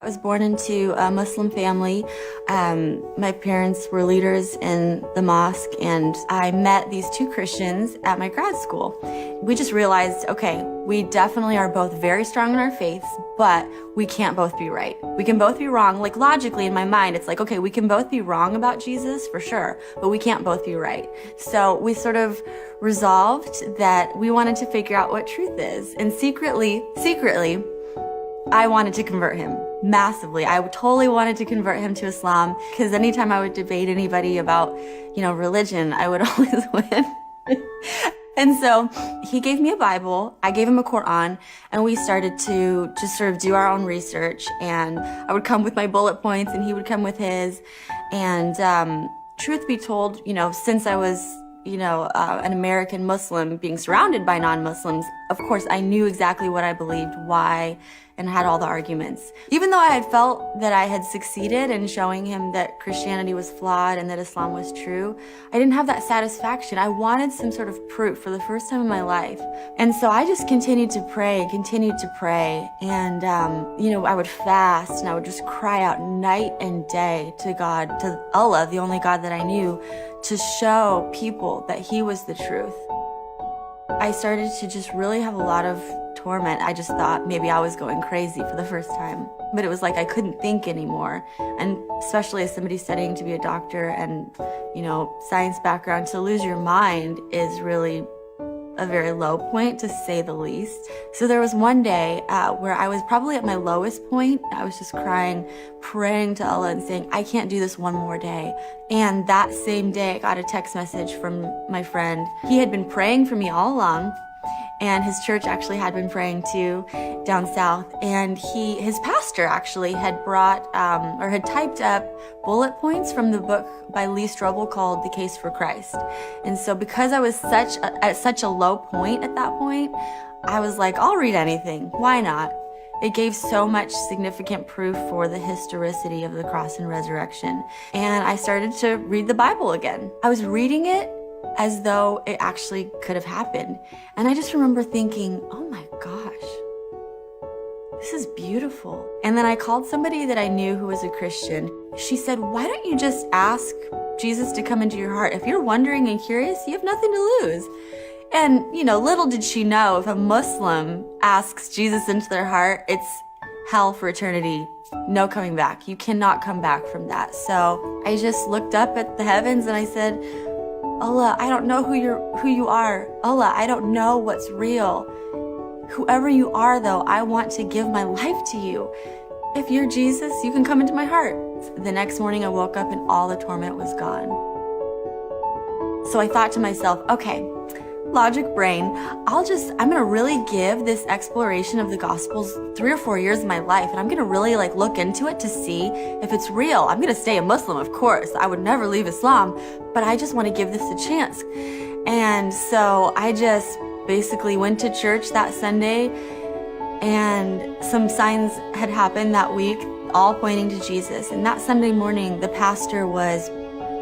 I was born into a Muslim family. My parents were leaders in the mosque, and I met these two Christians at my grad school. We just realized, okay, we definitely are both very strong in our faiths, but we can't both be right. We can both be wrong. Like logically in my mind, it's like, okay, we can both be wrong about Jesus for sure, but we can't both be right. So we sort of resolved that we wanted to figure out what truth is. And secretly, I wanted to convert him massively. I totally wanted to convert him to Islam, because anytime I would debate anybody about, religion, I would always win. And so he gave me a Bible, I gave him a Koran, and we started to just sort of do our own research. And I would come with my bullet points and he would come with his. And truth be told, since I was an American Muslim being surrounded by non-Muslims, of course, I knew exactly what I believed, why, and had all the arguments. Even though I had felt that I had succeeded in showing him that Christianity was flawed and that Islam was true, I didn't have that satisfaction. I wanted some sort of proof for the first time in my life. And so I just continued to pray. And, I would fast and I would just cry out night and day to God, to Allah, the only God that I knew, to show people that he was the truth. I started to just really have a lot of torment. I just thought maybe I was going crazy for the first time. But it was like I couldn't think anymore. And especially as somebody studying to be a doctor and, science background, to lose your mind is really a very low point, to say the least. So there was one day where I was probably at my lowest point. I was just crying, praying to Allah and saying, I can't do this one more day. And that same day, I got a text message from my friend. He had been praying for me all along, and his church actually had been praying too down south. And his pastor actually had brought or had typed up bullet points from the book by Lee Strobel called The Case for Christ. And so because I was at such a low point at that point, I was like, I'll read anything. Why not? It gave so much significant proof for the historicity of the cross and resurrection. And I started to read the Bible again. I was reading it as though it actually could have happened. And I just remember thinking, oh my gosh, this is beautiful. And then I called somebody that I knew who was a Christian. She said, why don't you just ask Jesus to come into your heart? If you're wondering and curious, you have nothing to lose. And, little did she know, if a Muslim asks Jesus into their heart, it's hell for eternity. No coming back. You cannot come back from that. So I just looked up at the heavens and I said, Allah, I don't know who you are. Allah, I don't know what's real. Whoever you are, though, I want to give my life to you. If you're Jesus, you can come into my heart. The next morning I woke up and all the torment was gone. So I thought to myself, okay, logic brain, I'm gonna really give this exploration of the Gospels 3 or 4 years of my life, and I'm gonna really look into it to see if it's real. I'm gonna stay a Muslim, of course. I would never leave Islam, but I just want to give this a chance. And so I just basically went to church that Sunday, and some signs had happened that week, all pointing to Jesus. And that Sunday morning, the pastor was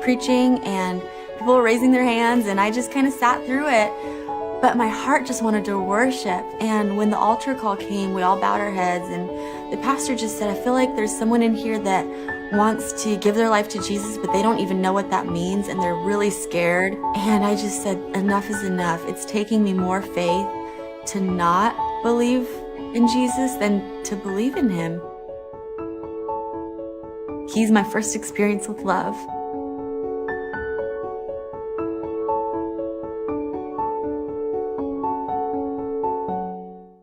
preaching and people were raising their hands, and I just kind of sat through it. But my heart just wanted to worship. And when the altar call came, we all bowed our heads, and the pastor just said, I feel like there's someone in here that wants to give their life to Jesus, but they don't even know what that means, and they're really scared. And I just said, enough is enough. It's taking me more faith to not believe in Jesus than to believe in him. He's my first experience with love.